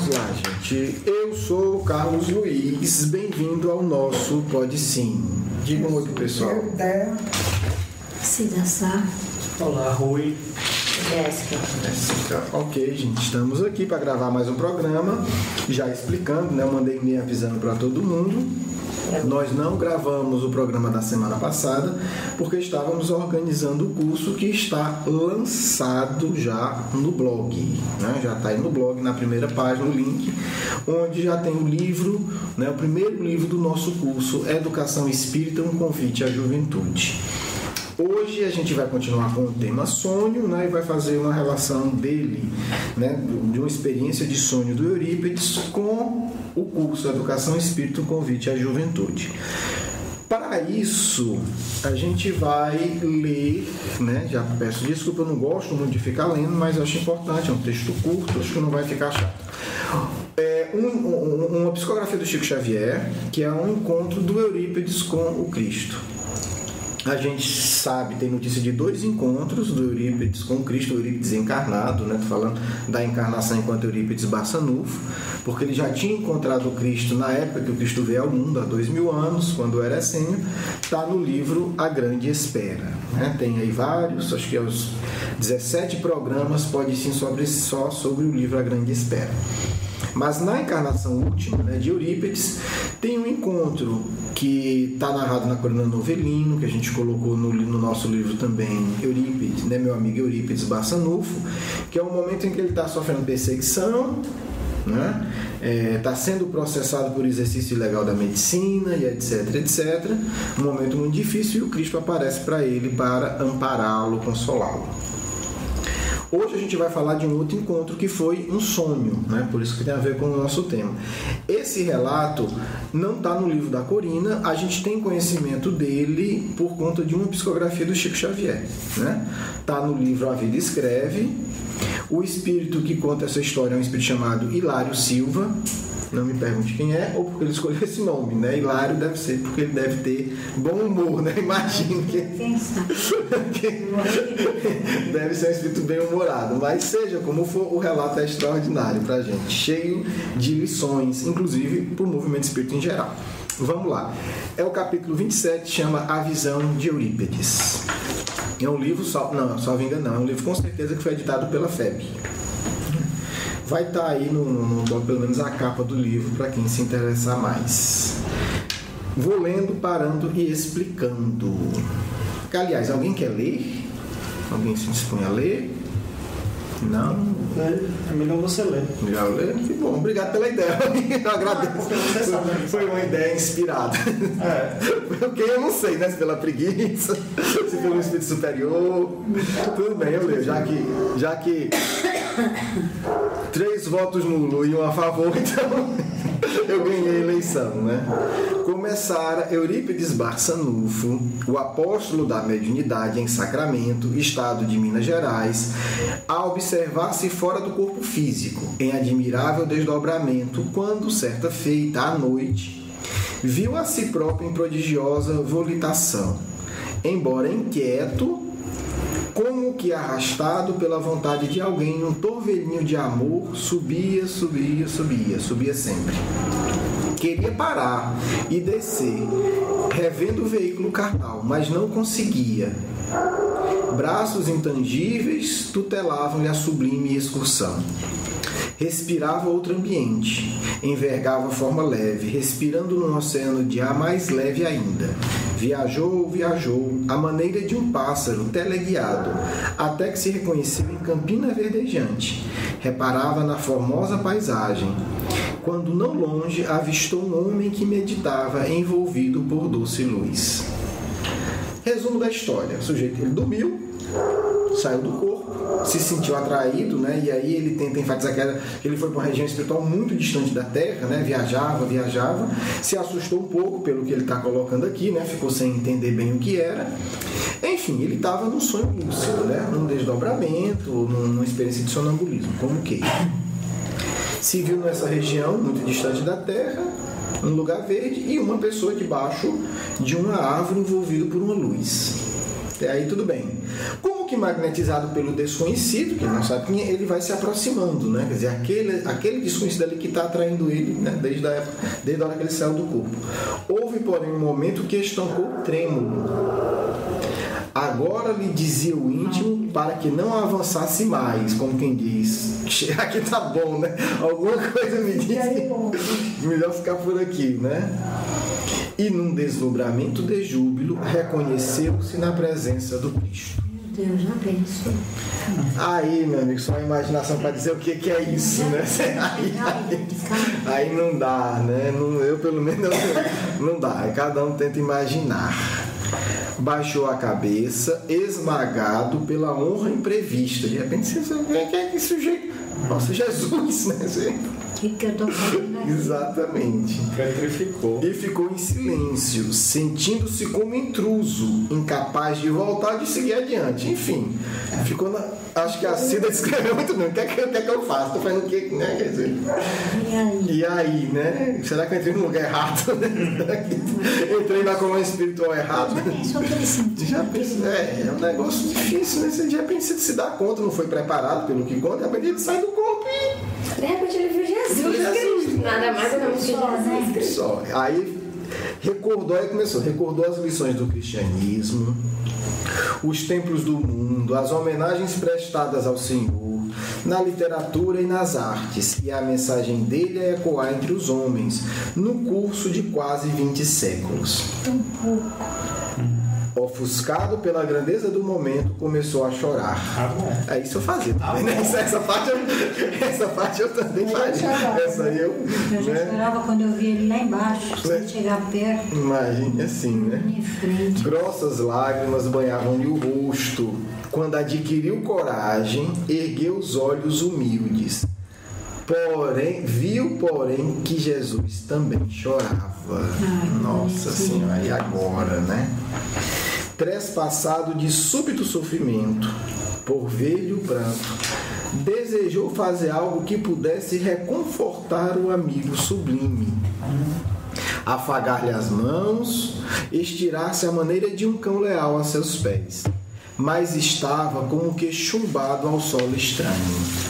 Vamos lá, gente. Eu sou o Carlos Luiz, bem-vindo ao nosso Pode Sim. Diga um oi pro pessoal. Cida Sá. Olá, Rui. Jéssica. Ok, gente, estamos aqui para gravar mais um programa, já explicando, né? Eu mandei e-mail avisando para todo mundo. Nós não gravamos o programa da semana passada porque estávamos organizando o curso que está lançado já no blog, né? Já está aí no blog, na primeira página, o link, onde já tem o livro, né? O primeiro livro do nosso curso, Educação Espírita, um convite à juventude. Hoje a gente vai continuar com o tema sonho, né, e vai fazer uma relação dele, né, de uma experiência de sonho do Eurípides com o curso Educação Espírita, um convite à juventude. Para isso, a gente vai ler, né, já peço desculpa, eu não gosto muito de ficar lendo, mas eu acho importante, é um texto curto, acho que não vai ficar chato. Uma psicografia do Chico Xavier, que é um encontro do Eurípides com o Cristo. A gente sabe, tem notícia de 2 encontros do Eurípides com Cristo, o Eurípides encarnado, né? Tô falando da encarnação enquanto Eurípides Barçanufo, porque ele já tinha encontrado o Cristo na época que o Cristo veio ao mundo, há 2000 anos, quando era essênio. Está no livro A Grande Espera, né? Tem aí vários, acho que os 17 programas, pode sim, só sobre o livro A Grande Espera. Mas na encarnação última, né, de Eurípides, tem um encontro que está narrado na Coluna Novelino, que a gente colocou no nosso livro também, Eurípides, né, meu amigo Eurípides Barçanufo, que é o momento em que ele está sofrendo perseguição, né, está sendo processado por exercício ilegal da medicina, e etc, etc. Um momento muito difícil, e o Cristo aparece para ele para ampará-lo, consolá-lo. Hoje a gente vai falar de um outro encontro que foi um sonho, né? Por isso que tem a ver com o nosso tema. Esse relato não está no livro da Corina, a gente tem conhecimento dele por conta de uma psicografia do Chico Xavier, né? Está no livro A Vida Escreve. O espírito que conta essa história é um espírito chamado Hilário Silva. Não me pergunte quem é, ou porque ele escolheu esse nome, né? Hilário deve ser porque ele deve ter bom humor, né? Imagino que deve ser um espírito bem humorado, mas seja como for, o relato é extraordinário pra gente, cheio de lições, inclusive para o movimento espírita em geral. Vamos lá. É o capítulo 27, chama A Visão de Eurípides. É um livro, só me engano, não, é um livro com certeza que foi editado pela FEB. Vai estar aí no pelo menos a capa do livro para quem se interessar mais. Vou lendo, parando e explicando. Aliás, alguém quer ler? Alguém se dispõe a ler? Não? É melhor você ler. Já ler? Que bom, obrigado pela ideia. Eu agradeço. Foi uma ideia inspirada. Porque eu não sei, né? Se pela preguiça, se pelo espírito superior. Tudo bem, eu leio. Já que 3 votos nulos e 1 a favor, então eu ganhei a eleição, né? Começara Eurípides Barçanufo, o apóstolo da mediunidade em Sacramento, estado de Minas Gerais, a observar-se fora do corpo físico, em admirável desdobramento, quando, certa feita, à noite, viu a si próprio em prodigiosa volitação, embora inquieto, como que arrastado pela vontade de alguém, um torvelinho de amor subia sempre. Queria parar e descer, revendo o veículo carnal, mas não conseguia. Braços intangíveis tutelavam-lhe a sublime excursão. Respirava outro ambiente, envergava forma leve, respirando num oceano de ar mais leve ainda. Viajou, à maneira de um pássaro teleguiado, até que se reconheceu em campina verdejante. Reparava na formosa paisagem, quando não longe avistou um homem que meditava, envolvido por doce luz. Resumo da história: o sujeito, ele dormiu, saiu do corpo, se sentiu atraído, né? E aí ele tenta enfatizar que ele foi para uma região espiritual muito distante da Terra, né? Viajava, se assustou um pouco pelo que ele está colocando aqui, né? Ficou sem entender bem o que era. Enfim, ele estava num sonho lúcido, né? Num desdobramento, numa experiência de sonambulismo, como que se viu nessa região muito distante da Terra, um lugar verde e uma pessoa debaixo de uma árvore envolvida por uma luz. Até aí tudo bem. Como que magnetizado pelo desconhecido, que ele não sabe quem é, ele vai se aproximando, né? Quer dizer, aquele desconhecido ali que está atraindo ele, né? Desde a hora que ele saiu do corpo. Houve, porém, um momento que estancou o trêmulo. Agora lhe dizia o íntimo para que não avançasse mais, como quem diz, aqui tá bom, né? Alguma coisa me diz que melhor ficar por aqui, né? E num deslumbramento de júbilo, reconheceu-se na presença do Cristo. Meu Deus, já pensou. Aí, meu amigo, só a imaginação para dizer o que é isso, né? Aí não dá, né? Eu, pelo menos, não dá. Cada um tenta imaginar. Baixou a cabeça, esmagado pela honra imprevista. De repente, você vê que é esse sujeito. Nossa, Jesus, né? O que eu tô fazendo aqui? Exatamente. Petrificou. E ficou em silêncio, sentindo-se como intruso, incapaz de voltar e de seguir adiante. Enfim, ficou na... Acho que a Cida descreveu muito bem. O que é que eu faço? Estou fazendo o que, né? Quer dizer, e aí, né? Será que eu entrei no lugar errado? Entrei na colônia espiritual errado? Já pensou que ele sentiu? Já pensei, é um negócio difícil, né? Você já pensa de se dar conta, não foi preparado pelo que conta, de repente ele sai do corpo e... De repente ele viu Jesus. Nada mais ou menos que Jesus. Só. Aí recordou as lições do cristianismo, os templos do mundo, as homenagens prestadas ao Senhor, na literatura e nas artes, e a mensagem dele é ecoar entre os homens, no curso de quase 20 séculos. Tão pouco. Ofuscado pela grandeza do momento, começou a chorar. É isso eu fazia também, né? Essa parte eu também fazia. Essa aí eu já chorava quando eu via ele lá embaixo, sem chegar perto. Imagine assim, né? Em frente. Grossas lágrimas banhavam-lhe o rosto. Quando adquiriu coragem, ergueu os olhos humildes. Viu, que Jesus também chorava. Nossa Senhora, e agora, né? Trespassado de súbito sofrimento, por velho pranto, desejou fazer algo que pudesse reconfortar o amigo sublime. Afagar-lhe as mãos, estirar-se à maneira de um cão leal a seus pés, mas estava como que chumbado ao solo estranho.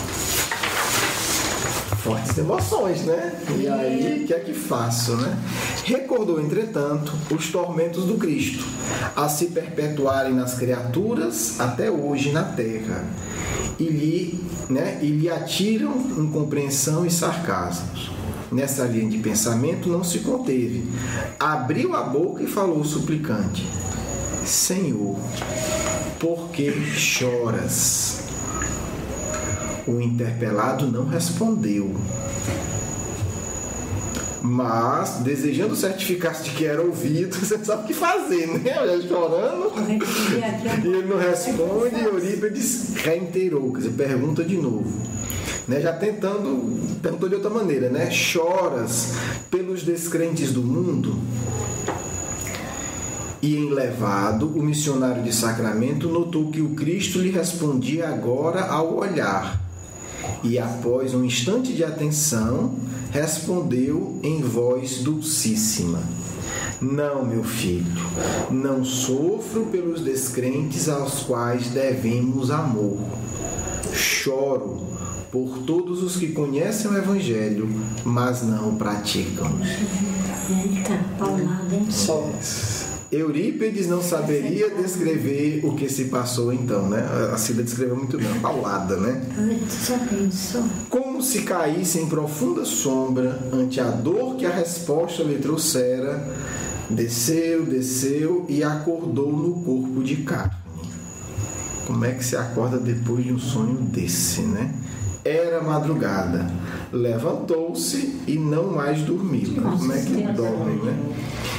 Fortes emoções, né? E aí, o que é que faço, né? Recordou, entretanto, os tormentos do Cristo, a se perpetuarem nas criaturas até hoje na terra, e lhe atiram incompreensão e sarcasmos. Nessa linha de pensamento não se conteve. Abriu a boca e falou suplicante: Senhor, por que choras? O interpelado não respondeu, mas, desejando certificar-se de que era ouvido, você sabe o que fazer, né? Chorando, e ele não responde, e Eurípides reiterou, quer dizer, pergunta de novo, né? Já perguntou de outra maneira, né? Choras pelos descrentes do mundo? E enlevado, o missionário de Sacramento notou que o Cristo lhe respondia agora ao olhar. E após um instante de atenção, respondeu em voz dulcíssima: Não, meu filho, não sofro pelos descrentes aos quais devemos amor. Choro por todos os que conhecem o Evangelho, mas não o praticam. Eita, paulada, hein? Só. Eurípides não saberia descrever o que se passou então, né? A Cida descreveu muito bem, paulada, né? Já pensou? Como se caísse em profunda sombra ante a dor que a resposta lhe trouxera, desceu e acordou no corpo de carne. Como é que se acorda depois de um sonho desse, né? Era madrugada, levantou-se e não mais dormiu. Como é que dorme, né?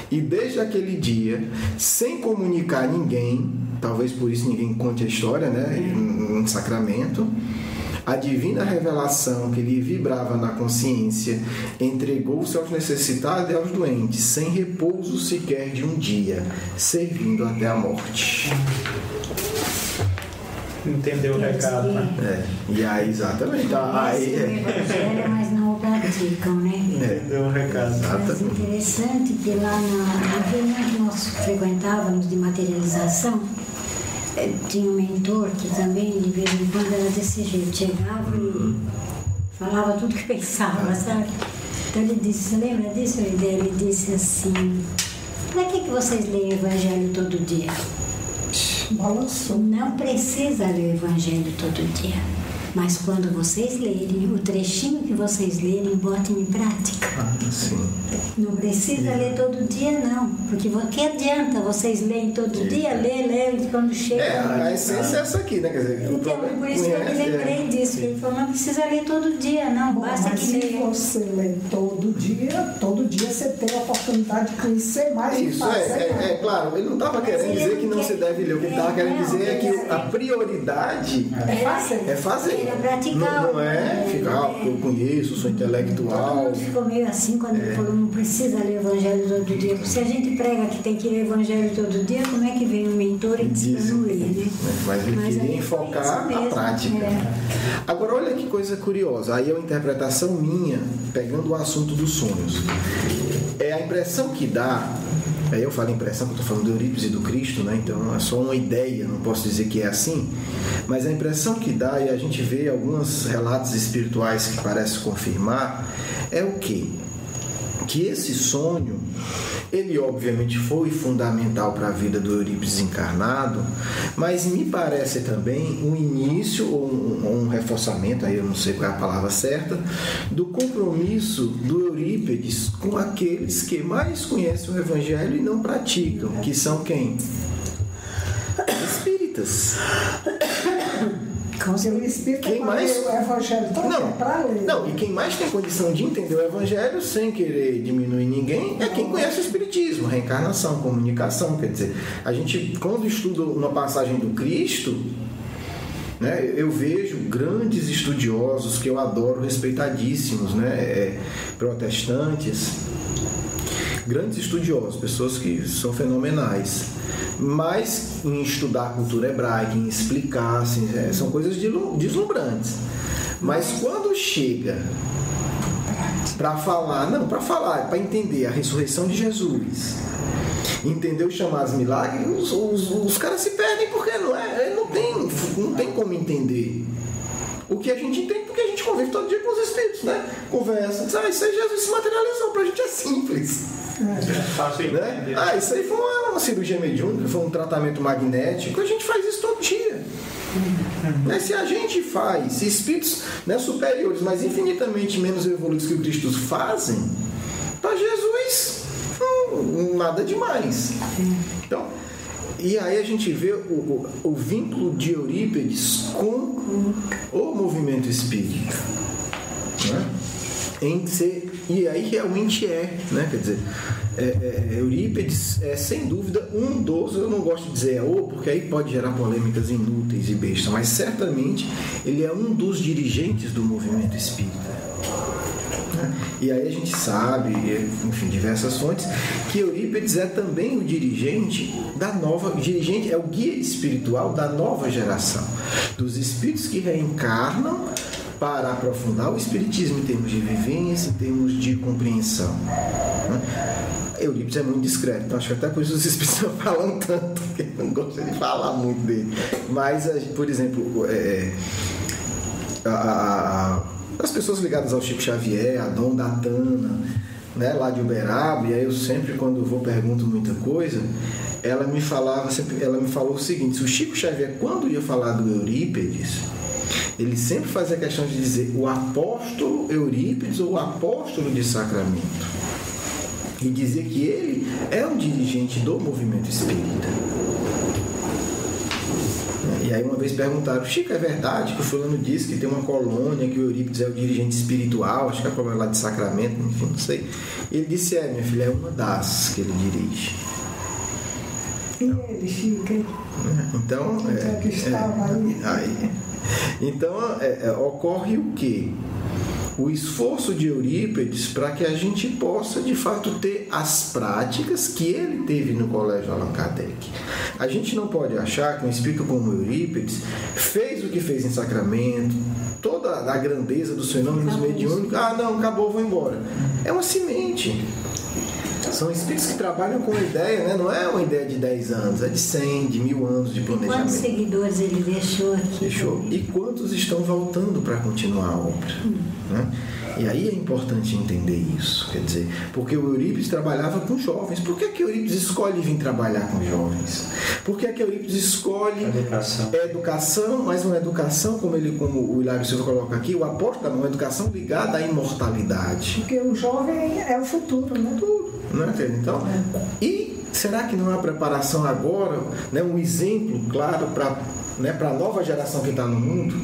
E desde aquele dia, sem comunicar a ninguém, talvez por isso ninguém conte a história, né? Em Sacramento, a divina revelação que lhe vibrava na consciência entregou-se aos necessitados e aos doentes, sem repouso sequer de um dia, servindo até a morte. Entendeu o recado, né? E aí, exatamente. Aí, evangelho, mas não o praticam, né? Entendeu o recado. Mas interessante que lá na reunião que nós frequentávamos de materialização, tinha um mentor que também, de vez em quando, era desse jeito. Chegava e falava tudo que pensava, sabe? Então ele disse, você lembra disso? Ele disse assim, para que vocês leem o Evangelho todo dia? Balançou. Não precisa ler o Evangelho todo dia. Mas quando vocês lerem, o trechinho que vocês lerem, botem em prática. Sim. Não precisa ler todo dia, não. Porque que adianta vocês lerem todo dia, ler, quando chega... A essência é essa aqui, né? Quer dizer, então, por isso que eu me lembrei disso. Ele falou, não precisa ler todo dia, não. Basta mas que se leia. você lê todo dia você tem a oportunidade de conhecer mais e Isso, fazer. claro. Ele não estava querendo dizer que não se deve ler. O que ele estava querendo dizer é que a prioridade é fazer. Praticar. Não é ficar, eu conheço, sou intelectual. Todo mundo ficou meio assim quando ele falou, não precisa ler o Evangelho todo dia. Se a gente prega que tem que ler o Evangelho todo dia, como é que vem um mentor e diz para não ler, né? Mas ele queria enfocar a prática. Agora, olha que coisa curiosa. Aí é uma interpretação minha, pegando o assunto dos sonhos. É a impressão que dá. Aí eu falo impressão, porque eu estou falando do Eurípides e do Cristo, né? Então é só uma ideia, não posso dizer que é assim, mas a impressão que dá, e a gente vê alguns relatos espirituais que parecem confirmar, é o quê? Que esse sonho, ele obviamente foi fundamental para a vida do Eurípides encarnado, mas me parece também um início ou um reforçamento, aí eu não sei qual é a palavra certa, do compromisso do Eurípides com aqueles que mais conhecem o Evangelho e não praticam, que são quem? Espíritas. O Espírito Quem mais? O Evangelho para ler. Não, e quem mais tem condição de entender o Evangelho sem querer diminuir ninguém é quem conhece o Espiritismo, reencarnação, comunicação. Quer dizer, a gente, quando estuda uma passagem do Cristo, né, eu vejo grandes estudiosos que eu adoro, respeitadíssimos, né, protestantes, grandes estudiosos, pessoas que são fenomenais, mas em estudar a cultura hebraica, em explicar, assim, são coisas deslumbrantes. Mas quando chega para falar, para entender a ressurreição de Jesus, entender os chamados milagres, os caras se perdem porque não tem como entender. O que a gente entende porque a gente convive todo dia com os espíritos, né? Conversa, diz, isso aí Jesus se materializou, pra gente é simples. Fácil né? Isso aí foi uma cirurgia mediúnica, foi um tratamento magnético, a gente faz isso todo dia. Se a gente faz, se espíritos, né, superiores, mas infinitamente menos evoluídos que o Cristo fazem, para Jesus, nada demais. Então, e aí a gente vê o vínculo de Eurípides com o movimento espírita, né? E aí realmente né? Quer dizer, Eurípides é sem dúvida um dos, eu não gosto de dizer porque aí pode gerar polêmicas inúteis e bestas, mas certamente ele é um dos dirigentes do movimento espírita. E aí a gente sabe, enfim, diversas fontes, que Eurípides é também o dirigente é o guia espiritual da nova geração, dos espíritos que reencarnam para aprofundar o espiritismo em termos de vivência, em termos de compreensão. Eurípides é muito discreto, então acho que até por isso os espíritos não falam tanto, porque eu não gosto de falar muito dele. Mas, por exemplo, as pessoas ligadas ao Chico Xavier, a Dom Datana, né, lá de Uberaba, e aí eu sempre, quando vou, pergunto muita coisa, ela me falou o seguinte: se o Chico Xavier, quando ia falar do Eurípides, ele sempre fazia questão de dizer o apóstolo Eurípides ou o apóstolo de Sacramento, e dizia que ele é um dirigente do movimento espírita. E aí uma vez perguntaram: Chico, é verdade que o fulano disse que tem uma colônia, que o Eurípides é o dirigente espiritual, acho que é a colônia lá de Sacramento, enfim, não sei. Ele disse: minha filha, é uma das que ele dirige. E ele, Chico? Então, que estava aí. Então ocorre o quê? O esforço de Eurípides para que a gente possa, de fato, ter as práticas que ele teve no Colégio Allan Kardec. A gente não pode achar que um espírito como Eurípides fez o que fez em Sacramento, toda a grandeza dos fenômenos mediúnicos, não, acabou, vou embora. É uma semente. São espíritos que trabalham com ideia, né? Não é uma ideia de 10 anos, é de 100, de 1000 anos de planejamento. Quantos seguidores ele deixou aqui? Deixou. E quantos estão voltando para continuar a obra? Né? E aí é importante entender isso, quer dizer, porque o Eurípides trabalhava com jovens. Por que Eurípides escolhe vir trabalhar com jovens? Por que Eurípides escolhe educação, mas uma educação, como o Hilário Silva coloca aqui, o apóstolo, uma educação ligada à imortalidade. Porque o jovem é o futuro, né? Tudo, né? Então, e será que não há preparação agora, né, um exemplo claro para a nova geração que está no mundo?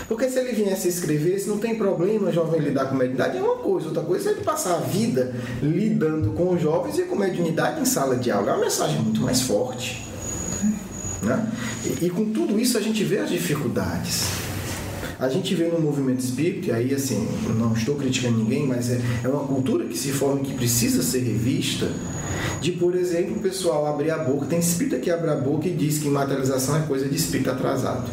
Porque se ele viesse a escrever, se não tem problema jovem lidar com mediunidade, é uma coisa. Outra coisa é ele passar a vida lidando com os jovens e com mediunidade em sala de aula. É uma mensagem muito mais forte. Né? E com tudo isso a gente vê as dificuldades. A gente vê no movimento espírita, e aí assim, não estou criticando ninguém, mas é uma cultura que se forma e que precisa ser revista, de, por exemplo, o pessoal abrir a boca. Tem espírita que abre a boca e diz que materialização é coisa de espírito atrasado.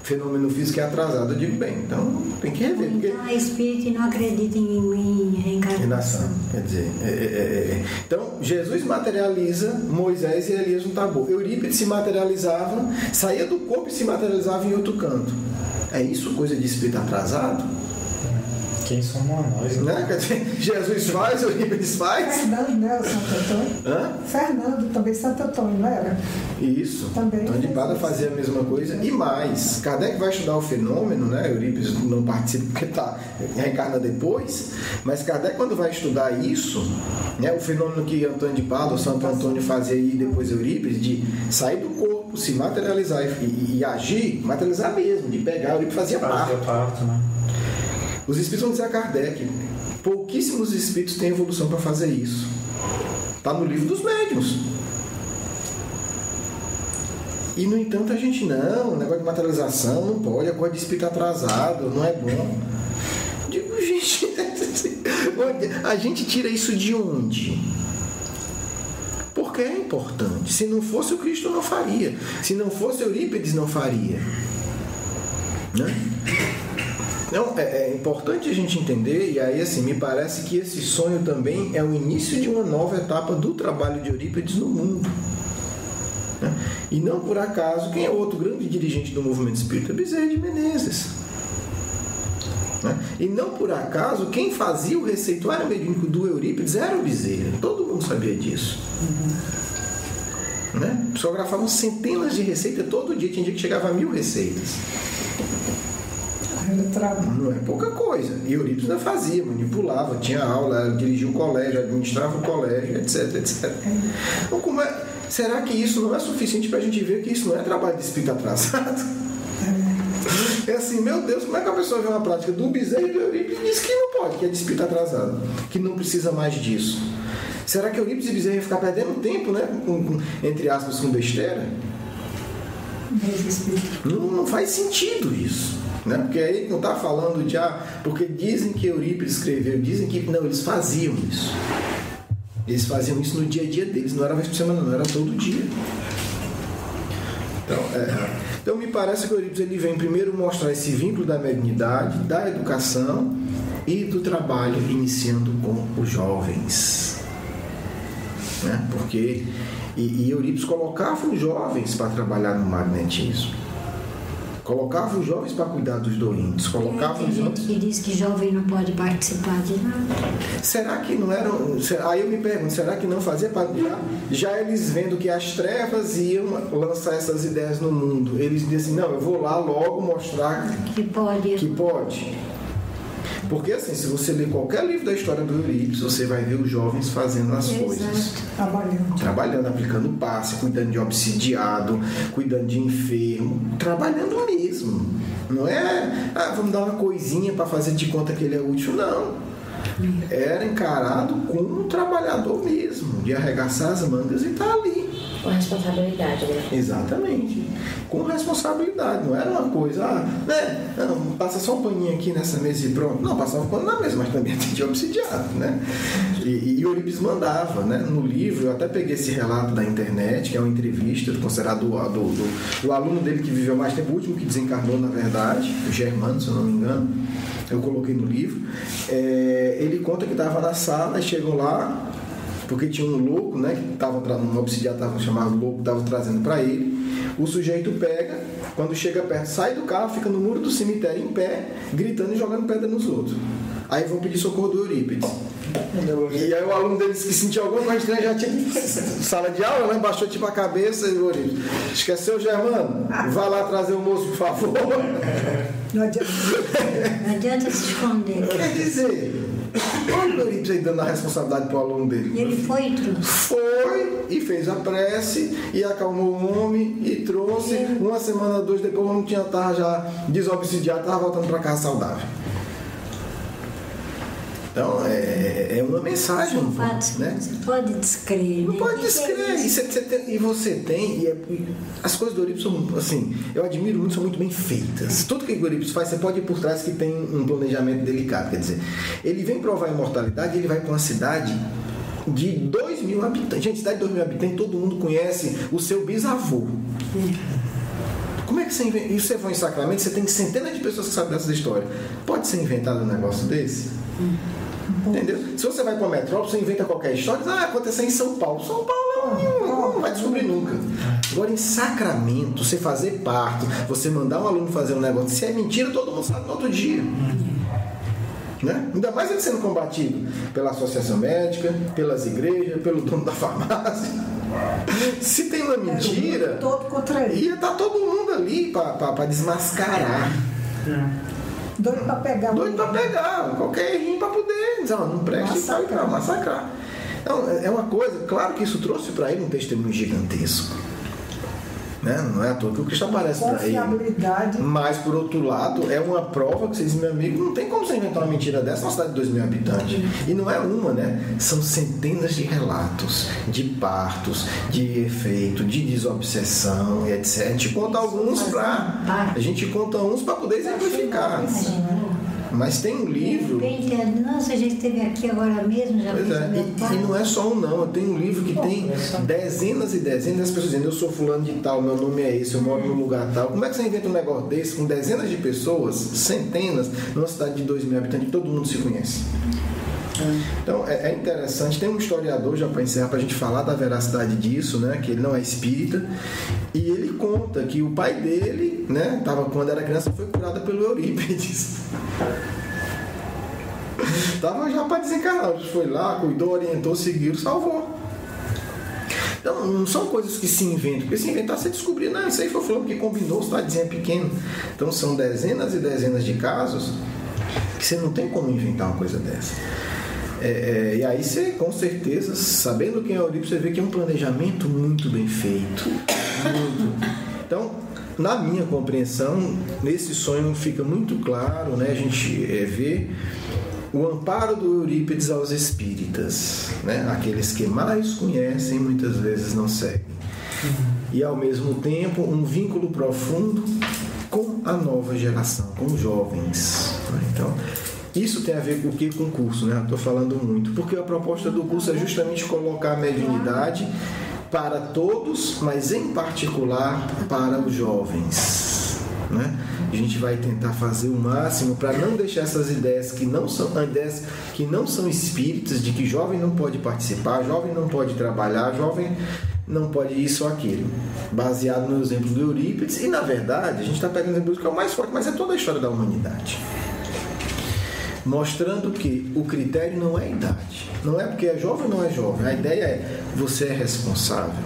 Fenômeno físico é atrasado. Eu digo, bem, então tem que rever. Porque... Então é espírito e não acredita em reencarnação. Quer dizer, Então, Jesus materializa Moisés e Elias no Tabor. Eurípides se materializava, saía do corpo e se materializava em outro canto. É isso coisa de espírito atrasado? Quem somos nós? Né? Quer dizer, Jesus faz, Eurípides faz. Fernando, né? O Santo Antônio. Fernando, também Santo Antônio, não era? Isso. Também. Então, de Pada fazia a mesma coisa. E mais, Kardec vai estudar o fenômeno, né? Eurípides não participa porque reencarna depois, mas Kardec, quando vai estudar isso, né? O fenômeno que Antônio de Pada, o Santo Antônio fazia aí depois Eurípides, de sair do corpo, se materializar e agir, materializar mesmo, de pegar, Eurípides fazia parto, né? Os espíritos vão dizer a Kardec, pouquíssimos espíritos têm evolução para fazer isso. Está no livro dos médiuns. E, no entanto, a gente não, negócio de materialização não pode, a coisa de espírito atrasado, não é bom. Digo, gente, a gente tira isso de onde? Porque é importante. Se não fosse o Cristo, não faria. Se não fosse Eurípides, não faria. Né? Então, é importante a gente entender, e aí assim, me parece que esse sonho também é o início de uma nova etapa do trabalho de Eurípides no mundo. Né? E não por acaso, quem é outro grande dirigente do movimento espírita? Bezerra de Menezes. Né? E não por acaso, quem fazia o receituário mediúnico do Eurípides era o Bezerra. Todo mundo sabia disso. Né? Psicografavam centenas de receitas todo dia, tinha dia que chegava a 1000 receitas. Não é pouca coisa. E Eurípides ainda fazia, manipulava, tinha aula, dirigia o colégio, administrava o colégio, etc, etc. Então, será que isso não é suficiente para a gente ver que isso não é trabalho de espírito atrasado? É assim, meu Deus, como é que a pessoa vê uma prática do Bezerra e do Eurípides e diz que não pode, que é de espírito atrasado, que não precisa mais disso? Será que Eurípides e Bezerra iam ficar perdendo tempo, né? Entre aspas, com besteira? Não faz sentido isso. Né? Porque aí não está falando de porque dizem que Eurípides escreveu, dizem que não, eles faziam isso. Eles faziam isso no dia a dia deles, não era vez por semana, não era todo dia. Então me parece que o Eurípides ele vem primeiro mostrar esse vínculo da mediunidade, da educação e do trabalho, iniciando com os jovens. Né? Porque e Eurípides colocava os jovens para trabalhar no magnetismo. Colocava os jovens para cuidar dos doentes. Tem gente que diz que jovem não pode participar de nada. Será que não eram... Aí eu me pergunto, será que não fazia parte? Já eles vendo que as trevas iam lançar essas ideias no mundo, eles diziam assim, não, eu vou lá logo mostrar que pode. Porque assim, se você ler qualquer livro da história do Eurípides, você vai ver os jovens fazendo as coisas. Trabalhando, aplicando passe, cuidando de obsidiado, cuidando de enfermo, trabalhando mesmo. Não é, vamos dar uma coisinha para fazer de conta que ele é útil, não. Era encarado como um trabalhador mesmo, de arregaçar as mangas e estar ali. Com responsabilidade, né? Exatamente. Com responsabilidade. Não era uma coisa, não, passa só um paninho aqui nessa mesa e pronto. Não, passava um pano na mesa, mas também tinha obsidiado, né? E Eurípides mandava, né? No livro, eu até peguei esse relato da internet, que é uma entrevista considerado do aluno dele que viveu mais tempo, o último que desencarnou, na verdade, o Germano, se eu não me engano. Eu coloquei no livro. Ele conta que estava na sala e chegou lá. porque tinha um louco, né, que estava um obsidiado chamado louco, estava trazendo para ele. O sujeito pega, quando chega perto, sai do carro, fica no muro do cemitério em pé, gritando e jogando pedra nos outros. Aí vão pedir socorro do Eurípides. E aí o aluno deles que sentiu alguma coisa estranha, já tinha sala de aula, né? Baixou tipo a cabeça e o Eurípides: esqueceu, Germano? Vai lá trazer o moço, por favor. Não adianta. Não adianta se esconder. Quer dizer, olha o Eurípides aí dando a responsabilidade para o aluno dele. E ele foi e trouxe. Foi e fez a prece e acalmou o homem e trouxe. Uma semana, 2 depois, o homem estava já desobsidiado, estava voltando para casa saudável. Então, é uma mensagem. São fatos, né? Você pode descrever. Não né? pode descrever. E você tem. As coisas do Eurípides são, assim, eu admiro muito, são muito bem feitas. Tudo que o Eurípides faz, você pode ir por trás que tem um planejamento delicado. Quer dizer, ele vem provar a imortalidade e ele vai para uma cidade de 2.000 habitantes. Gente, cidade de 2.000 habitantes, todo mundo conhece o seu bisavô. Como é que você inventa? E você vai em Sacramento, você tem centenas de pessoas que sabem dessa história. Pode ser inventado um negócio desse? Entendeu? Se você vai para a metrópole, você inventa qualquer história, aconteceu em São Paulo. São Paulo não vai descobrir nunca. Agora, em Sacramento, você fazer parte, você mandar um aluno fazer um negócio, se é mentira, todo mundo sabe no outro dia. Né? Ainda mais ele sendo combatido pela associação médica, pelas igrejas, pelo dono da farmácia. Se tem uma mentira, Todo contra ele. ia estar todo mundo ali para desmascarar. Doido para pegar. Doido para pegar, qualquer errinho para poder dizer, não presta e tal, massacrar. Então, é uma coisa, claro que isso trouxe para ele um testemunho gigantesco. Né? Não é à toa que o Cristo aparece para ele. Confiabilidade. Mas, por outro lado, é uma prova que vocês, meu amigo, não tem como você inventar uma mentira dessa numa cidade de 2.000 habitantes. E não é uma, né? São centenas de relatos de partos, de efeito, de desobsessão e etc. A gente conta alguns para. A gente conta uns para poder exemplificar. Mas tem um livro. Nossa, a gente esteve aqui agora mesmo, já pois é, e não é só um não, eu tenho um livro que tem dezenas e dezenas de pessoas dizendo, eu sou fulano de tal, meu nome é esse, eu moro no lugar tal. Como é que você inventa um negócio desse com dezenas de pessoas, centenas, numa cidade de 2.000 habitantes, todo mundo se conhece? Então é interessante, tem um historiador, já para encerrar, para a gente falar da veracidade disso, né, que ele não é espírita, e ele conta que o pai dele, né, quando era criança, foi curado pelo Eurípides. Estava já para desencarnar, foi lá, cuidou, orientou, seguiu, salvou. Então não são coisas que se inventam, porque se inventar você descobrir, não, isso aí foi fulano que combinou, cidadezinha pequena. Então são dezenas e dezenas de casos que você não tem como inventar uma coisa dessa. E aí você, com certeza, sabendo quem é o Eurípides, você vê que é um planejamento muito bem feito. Muito. Então, na minha compreensão, nesse sonho fica muito claro, né, a gente vê o amparo do Eurípides aos espíritas, né, aqueles que mais conhecem, muitas vezes não seguem. E, ao mesmo tempo, um vínculo profundo com a nova geração, com os jovens. Então, isso tem a ver com o que? Com o curso, né? Estou falando muito. Porque a proposta do curso é justamente colocar a mediunidade para todos, mas em particular para os jovens. Né? A gente vai tentar fazer o máximo para não deixar essas ideias que não são espíritas, de que jovem não pode participar, jovem não pode trabalhar, jovem não pode isso ou aquilo, baseado no exemplo do Eurípides. E na verdade, a gente está pegando o exemplo que é o mais forte, mas é toda a história da humanidade, mostrando que o critério não é a idade, não é porque é jovem ou não é jovem, a ideia é: você é responsável?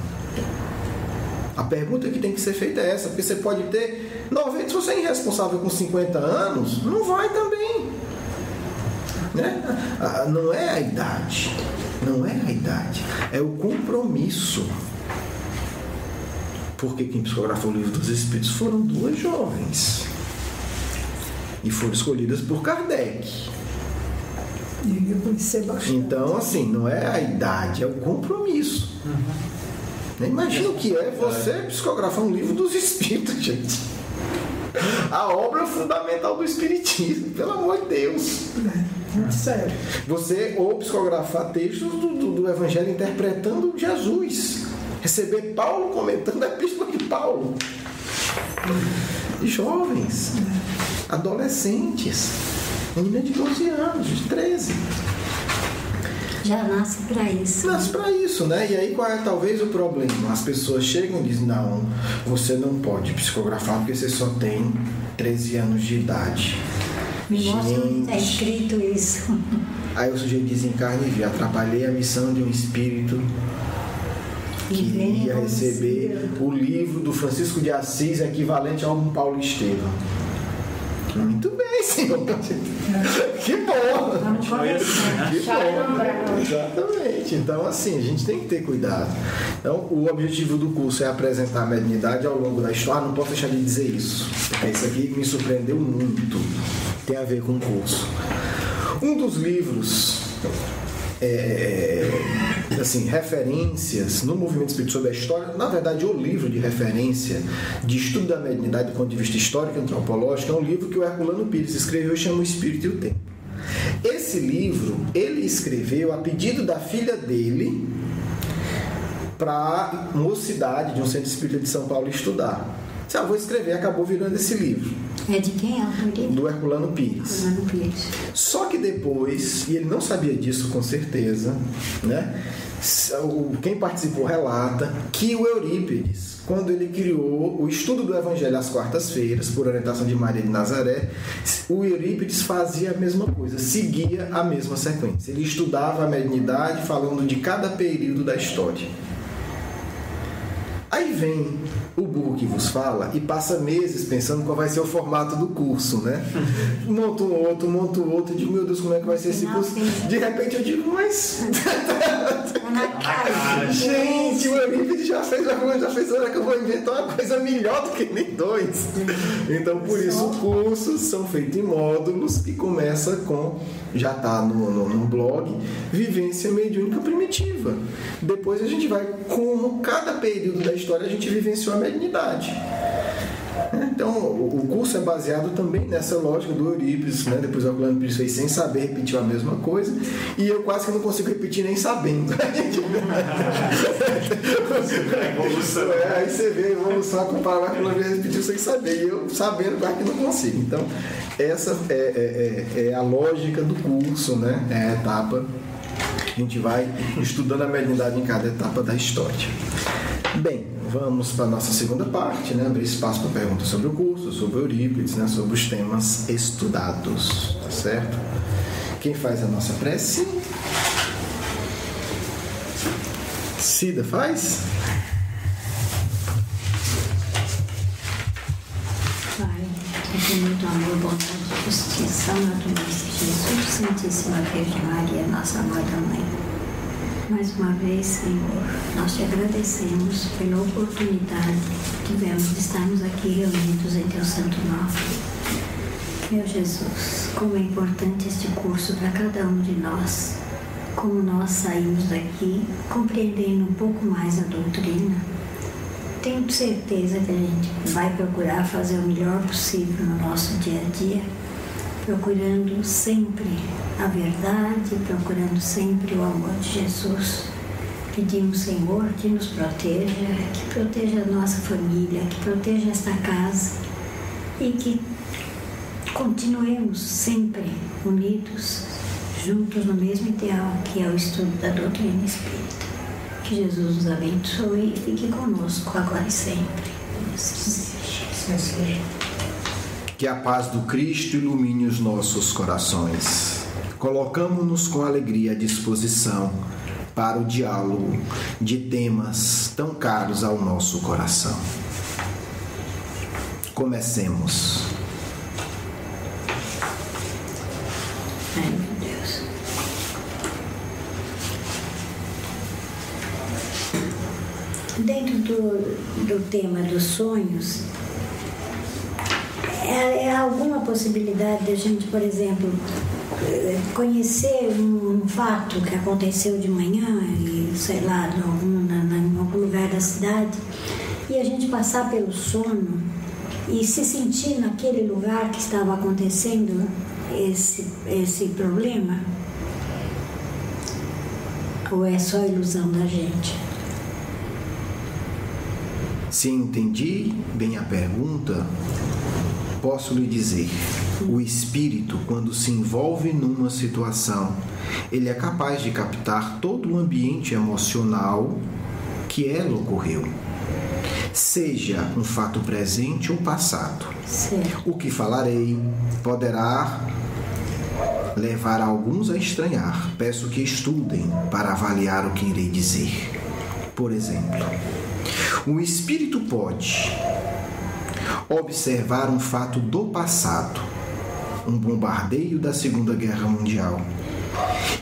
A pergunta que tem que ser feita é essa, porque você pode ter 90, se você é irresponsável com 50 anos, não vai também, né? Não é a idade, não é a idade, é o compromisso. Porque quem psicografou o Livro dos Espíritos foram 2 jovens e foram escolhidas por Kardec. E eu conheci bastante. Então, assim, não é a idade, é o compromisso. Imagina o que é você psicografar um Livro dos Espíritos, gente. A obra fundamental do Espiritismo, pelo amor de Deus. Muito sério. Você ou psicografar textos do Evangelho interpretando Jesus. Receber Paulo comentando a epístola de Paulo. Jovens, adolescentes, menina de 12 anos, de 13. Já nasce para isso. Nasce para isso, né? E aí qual é talvez o problema? As pessoas chegam e dizem, não, você não pode psicografar porque você só tem 13 anos de idade. Me mostra onde está escrito isso. Aí o sujeito diz em carne e via, atrapalhei a missão de um espírito que ia receber o livro do Francisco de Assis, equivalente a um Paulo Estevam. Muito bem, senhor. Que bom. Vamos conversar. Que bom. Exatamente. Então, assim, a gente tem que ter cuidado. Então, o objetivo do curso é apresentar a mediunidade ao longo da história. Não posso deixar de dizer isso, porque isso aqui me surpreendeu muito. Tem a ver com o curso. Um dos livros, assim, referências no movimento espírita sobre a história, na verdade, o livro de referência de estudo da mediunidade do ponto de vista histórico e antropológico é um livro que o Herculano Pires escreveu e chama O Espírito e o Tempo. Esse livro, ele escreveu a pedido da filha dele para a mocidade de um centro espírita de São Paulo estudar. Se eu vou escrever, acabou virando esse livro. É de quem é a autoria? Do Herculano Pires. Herculano Pires. Só que depois, e ele não sabia disso com certeza, né? Quem participou relata que o Eurípides, quando ele criou o estudo do Evangelho às quartas-feiras, por orientação de Maria de Nazaré, o Eurípides fazia a mesma coisa, seguia a mesma sequência. Ele estudava a mediunidade falando de cada período da história. Aí vem o burro que vos fala e passa meses pensando qual vai ser o formato do curso, né? Monta um outro, e digo, meu Deus, como é que vai ser esse curso? De repente eu digo, mas... Gente, o Eurípides já fez, olha que eu vou inventar uma coisa melhor do que nem dois. Então, por isso, cursos são feitos em módulos que começa com, já está no blog, Vivência Mediúnica Primitiva. Depois a gente vai, como cada período da história, a gente vivenciou a mediunidade. Então, o curso é baseado também nessa lógica do Eurípides, né? Depois o Herculano Pires fez sem saber, repetiu a mesma coisa, e eu quase que não consigo repetir nem sabendo. Evolução. Aí você vê a evolução, comparar o Herculano Pires repetiu sem saber, e eu sabendo quase que não consigo. Então, essa é a lógica do curso, né? É a etapa. A gente vai estudando a mediunidade em cada etapa da história. Bem, vamos para a nossa segunda parte, né? Abrir espaço para perguntas sobre o curso, sobre Eurípides, né? Sobre os temas estudados, tá certo? Quem faz a nossa prece? Cida faz? Pai, infinito amor, bondade e justiça, amado Mestre Jesus, Santíssima Virgem Maria, nossa Mãe da Mãe. Mais uma vez, Senhor, nós te agradecemos pela oportunidade que tivemos de estarmos aqui reunidos em Teu Santo Nome. Meu Jesus, como é importante este curso para cada um de nós, como nós saímos daqui compreendendo um pouco mais a doutrina. Tenho certeza que a gente vai procurar fazer o melhor possível no nosso dia a dia, procurando sempre a verdade, procurando sempre o amor de Jesus. Pedimos, Senhor, que nos proteja, que proteja a nossa família, que proteja esta casa e que continuemos sempre unidos, juntos no mesmo ideal, que é o estudo da doutrina espírita. Que Jesus nos abençoe e fique conosco agora e sempre. Que a paz do Cristo ilumine os nossos corações. Colocamo-nos com alegria à disposição para o diálogo de temas tão caros ao nosso coração. Comecemos. Ai, meu Deus. Dentro do tema dos sonhos, é alguma possibilidade de a gente, por exemplo, conhecer um fato que aconteceu de manhã, e, sei lá, em algum lugar da cidade, e a gente passar pelo sono e se sentir naquele lugar que estava acontecendo esse problema? Ou é só ilusão da gente? Se entendi bem a pergunta, Posso lhe dizer, o espírito, quando se envolve numa situação, ele é capaz de captar todo o ambiente emocional que ela ocorreu, seja um fato presente ou passado. Certo. O que falarei poderá levar alguns a estranhar. Peço que estudem para avaliar o que irei dizer. Por exemplo, o espírito pode observar um fato do passado, um bombardeio da Segunda Guerra Mundial,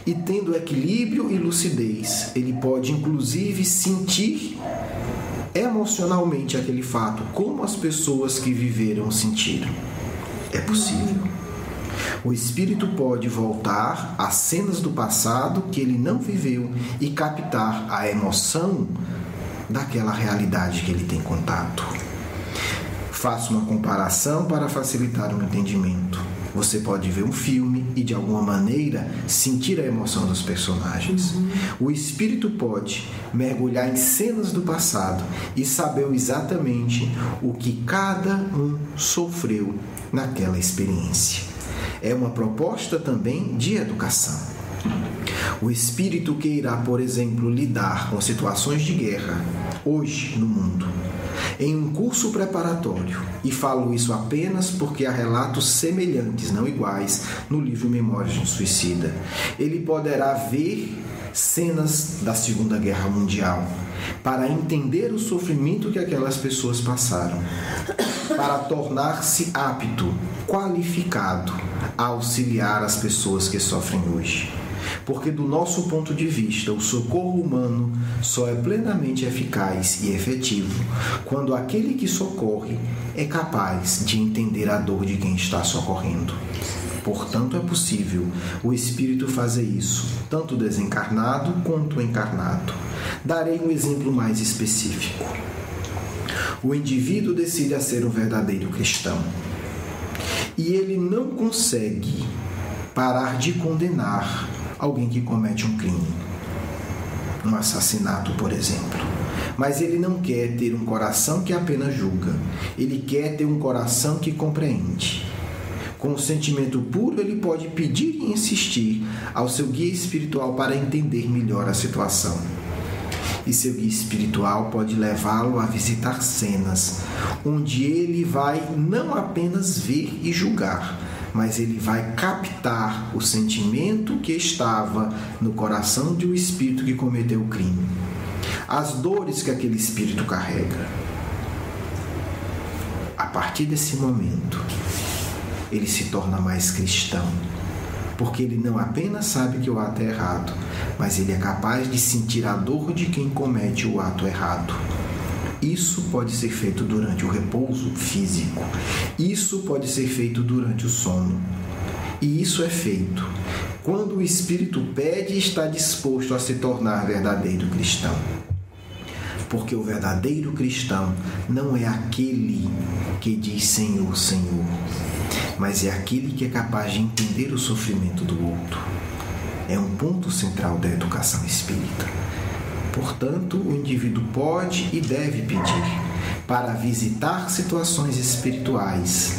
e tendo equilíbrio e lucidez, ele pode inclusive sentir emocionalmente aquele fato, como as pessoas que viveram sentiram. É possível. O espírito pode voltar às cenas do passado que ele não viveu e captar a emoção daquela realidade que ele tem contato. Faço uma comparação para facilitar o entendimento. Você pode ver um filme e, de alguma maneira, sentir a emoção dos personagens. O espírito pode mergulhar em cenas do passado e saber exatamente o que cada um sofreu naquela experiência. É uma proposta também de educação. O espírito que irá, por exemplo, lidar com situações de guerra hoje no mundo, em um curso preparatório, e falo isso apenas porque há relatos semelhantes, não iguais, no livro Memórias de um Suicida. Ele poderá ver cenas da Segunda Guerra Mundial para entender o sofrimento que aquelas pessoas passaram, para tornar-se apto, qualificado a auxiliar as pessoas que sofrem hoje. Porque, do nosso ponto de vista, o socorro humano só é plenamente eficaz e efetivo quando aquele que socorre é capaz de entender a dor de quem está socorrendo. Portanto, é possível o espírito fazer isso, tanto desencarnado quanto encarnado. Darei um exemplo mais específico. O indivíduo decide a ser um verdadeiro cristão e ele não consegue parar de condenar alguém que comete um crime, um assassinato, por exemplo. Mas ele não quer ter um coração que apenas julga. Ele quer ter um coração que compreende. Com um sentimento puro, ele pode pedir e insistir ao seu guia espiritual para entender melhor a situação. E seu guia espiritual pode levá-lo a visitar cenas onde ele vai não apenas ver e julgar, mas ele vai captar o sentimento que estava no coração de um espírito que cometeu o crime, as dores que aquele espírito carrega. A partir desse momento, ele se torna mais cristão, porque ele não apenas sabe que o ato é errado, mas ele é capaz de sentir a dor de quem comete o ato errado. Isso pode ser feito durante o repouso físico. Isso pode ser feito durante o sono. E isso é feito quando o espírito pede e está disposto a se tornar verdadeiro cristão. Porque o verdadeiro cristão não é aquele que diz Senhor, Senhor, mas é aquele que é capaz de entender o sofrimento do outro. É um ponto central da educação espírita. Portanto, o indivíduo pode e deve pedir para visitar situações espirituais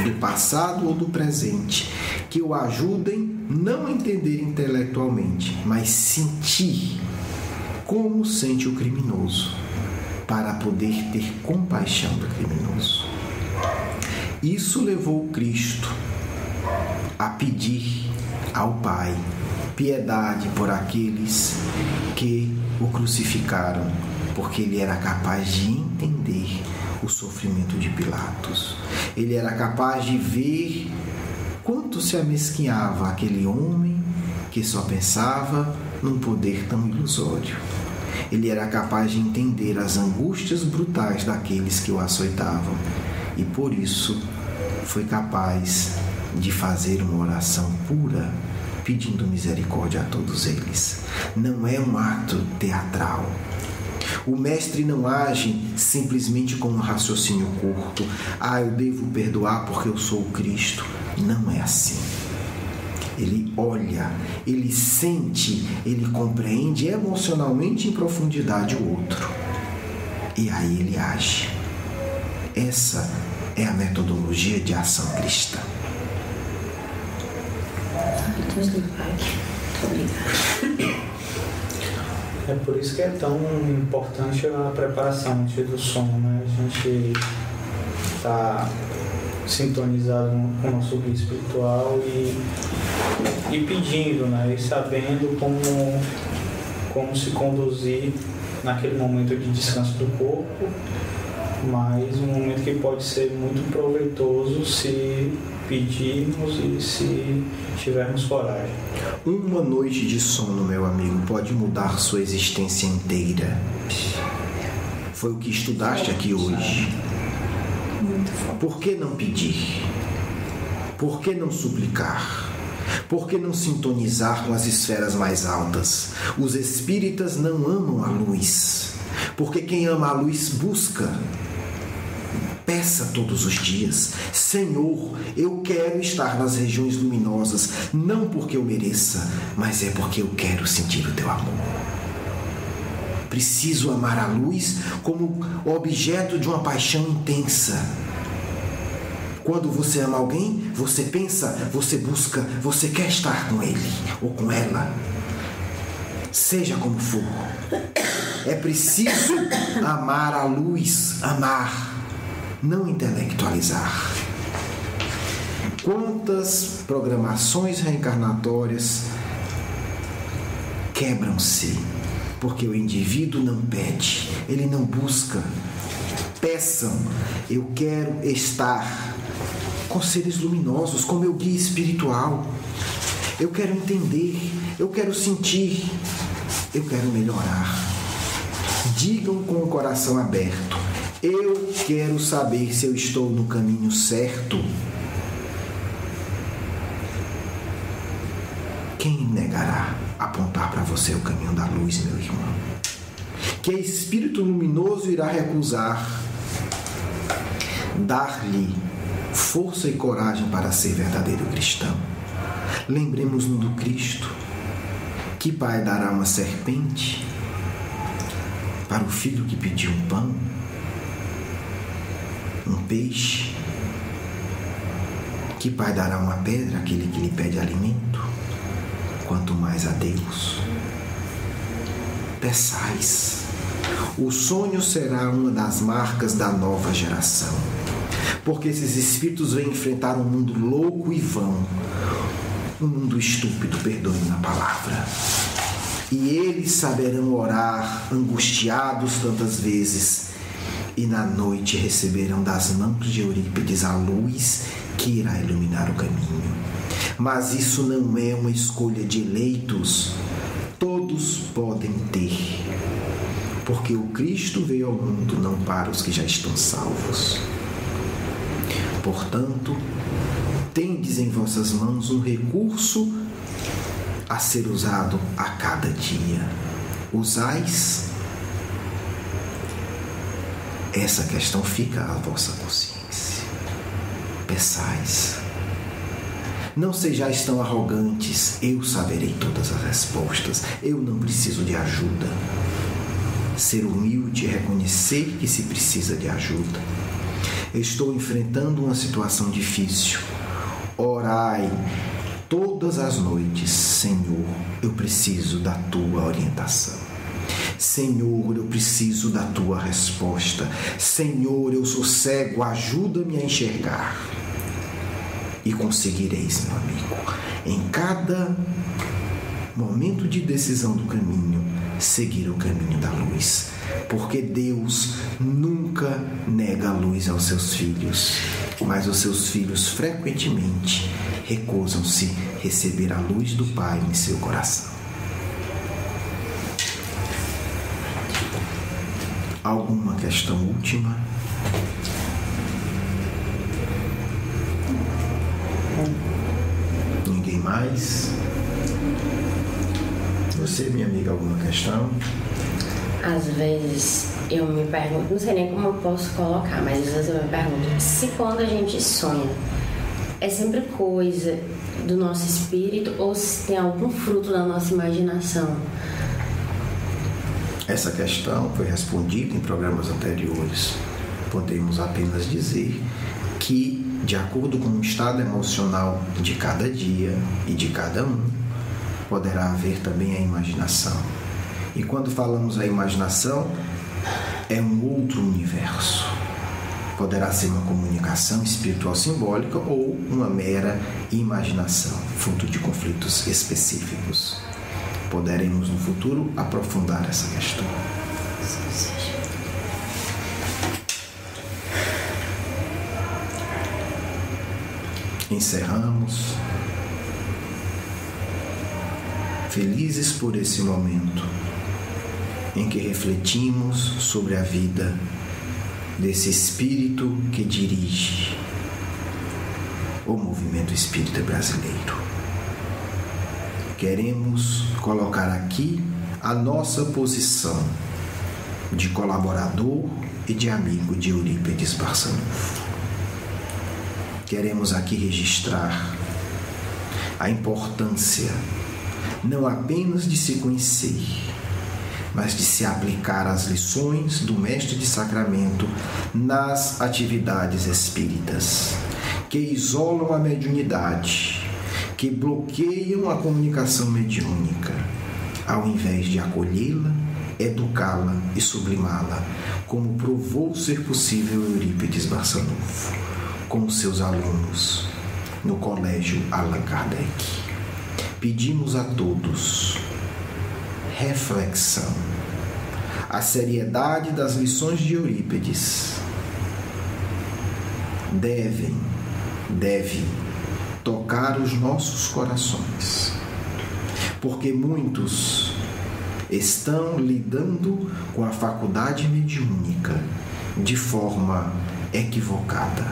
do passado ou do presente que o ajudem não a entender intelectualmente, mas sentir como sente o criminoso, para poder ter compaixão do criminoso. Isso levou Cristo a pedir ao Pai piedade por aqueles que o crucificaram, porque ele era capaz de entender o sofrimento de Pilatos. Ele era capaz de ver quanto se amesquinhava aquele homem que só pensava num poder tão ilusório. Ele era capaz de entender as angústias brutais daqueles que o açoitavam e por isso foi capaz de fazer uma oração pura, pedindo misericórdia a todos eles. Não é um ato teatral. O mestre não age simplesmente com um raciocínio curto. Eu devo perdoar porque eu sou o Cristo. Não é assim. Ele olha, ele sente, ele compreende emocionalmente em profundidade o outro. E aí ele age. Essa é a metodologia de ação cristã. Deus do Pai, muito obrigada. É por isso que é tão importante a preparação antes do sono, né? A gente está sintonizado com o nosso guia espiritual e pedindo, né? E sabendo como se conduzir naquele momento de descanso do corpo, mas um momento que pode ser muito proveitoso se pedirmos e se tivermos coragem. Uma noite de sono, meu amigo, pode mudar sua existência inteira. Foi o que estudaste aqui hoje. Por que não pedir? Por que não suplicar? Por que não sintonizar com as esferas mais altas? Os espíritas não amam a luz, porque quem ama a luz busca. Peça todos os dias: Senhor, eu quero estar nas regiões luminosas, não porque eu mereça, mas é porque eu quero sentir o teu amor. Preciso amar a luz como objeto de uma paixão intensa. Quando você ama alguém, você pensa, você busca, você quer estar com ele ou com ela. Seja como for. É preciso amar a luz, amar, não intelectualizar. Quantas programações reencarnatórias quebram-se porque o indivíduo não pede, ele não busca. Peçam: eu quero estar com seres luminosos, com meu guia espiritual. Eu quero entender, eu quero sentir, eu quero melhorar. Digam com o coração aberto: eu quero saber se eu estou no caminho certo. Quem negará apontar para você o caminho da luz, meu irmão? Que espírito luminoso irá recusar dar-lhe força e coragem para ser verdadeiro cristão? Lembremos-nos do Cristo. Que pai dará uma serpente para o filho que pediu um pão? Um peixe? Que pai dará uma pedra àquele que lhe pede alimento? Quanto mais a Deus. Peçais. O sonho será uma das marcas da nova geração, porque esses espíritos vêm enfrentar um mundo louco e vão, um mundo estúpido, perdoe-me a palavra. E eles saberão orar angustiados tantas vezes, e na noite receberão das mãos de Eurípides a luz que irá iluminar o caminho. Mas isso não é uma escolha de eleitos. Todos podem ter, porque o Cristo veio ao mundo não para os que já estão salvos. Portanto, tendes em vossas mãos um recurso a ser usado a cada dia. Usais. Essa questão fica à vossa consciência. Peçais. Não sejais tão arrogantes. Eu saberei todas as respostas. Eu não preciso de ajuda. Ser humilde e reconhecer que se precisa de ajuda. Estou enfrentando uma situação difícil. Orai todas as noites: Senhor, eu preciso da tua orientação. Senhor, eu preciso da tua resposta. Senhor, eu sou cego, ajuda-me a enxergar. E conseguireis, meu amigo, em cada momento de decisão do caminho, seguir o caminho da luz. Porque Deus nunca nega a luz aos seus filhos, mas os seus filhos frequentemente recusam-se a receber a luz do Pai em seu coração. Alguma questão última? Ninguém mais? Você, minha amiga, alguma questão? Às vezes eu me pergunto, não sei nem como eu posso colocar, mas às vezes eu me pergunto se quando a gente sonha é sempre coisa do nosso espírito ou se tem algum fruto da nossa imaginação. Essa questão foi respondida em programas anteriores. Podemos apenas dizer que, de acordo com o estado emocional de cada dia e de cada um, poderá haver também a imaginação. E quando falamos a imaginação, é um outro universo. Poderá ser uma comunicação espiritual simbólica ou uma mera imaginação, fruto de conflitos específicos. Poderemos no futuro aprofundar essa questão. Encerramos, felizes por esse momento em que refletimos sobre a vida desse espírito que dirige o movimento espírita brasileiro. Queremos colocar aqui a nossa posição de colaborador e de amigo de Eurípides Barçanufo. Queremos aqui registrar a importância não apenas de se conhecer, mas de se aplicar as lições do mestre de sacramento nas atividades espíritas, que isolam a mediunidade, que bloqueiam a comunicação mediúnica, ao invés de acolhê-la, educá-la e sublimá-la, como provou ser possível Eurípides Barçanufo com seus alunos no Colégio Allan Kardec. Pedimos a todos reflexão, a seriedade das lições de Eurípides deve tocar os nossos corações, porque muitos estão lidando com a faculdade mediúnica de forma equivocada,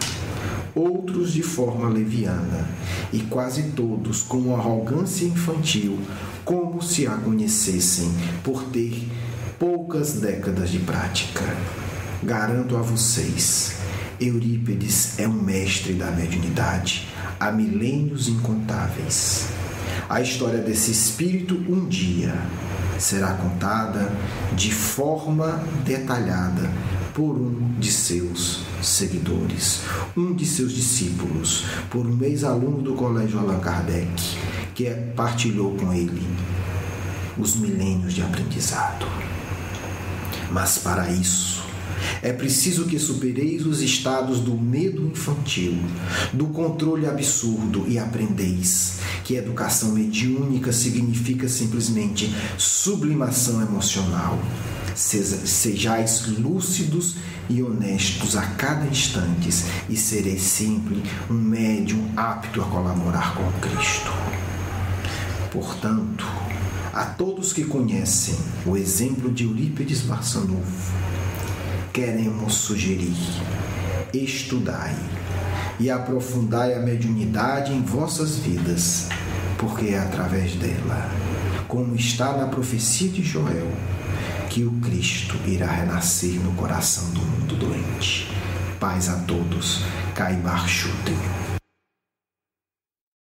outros de forma leviana e quase todos com uma arrogância infantil, como se a conhecessem por ter poucas décadas de prática. Garanto a vocês, Eurípides é um mestre da mediunidade há milênios incontáveis. A história desse espírito um dia será contada de forma detalhada por um de seus seguidores, um de seus discípulos, por um ex-aluno do Colégio Allan Kardec, que partilhou com ele os milênios de aprendizado. Mas para isso, é preciso que supereis os estados do medo infantil, do controle absurdo e aprendeis que educação mediúnica significa simplesmente sublimação emocional. Sejais lúcidos e honestos a cada instante e sereis sempre um médium apto a colaborar com Cristo. Portanto, a todos que conhecem o exemplo de Eurípides Barçanufo, queremos sugerir: estudai e aprofundai a mediunidade em vossas vidas, porque é através dela, como está na profecia de Joel, que o Cristo irá renascer no coração do mundo doente. Paz a todos. Caibar Schutem.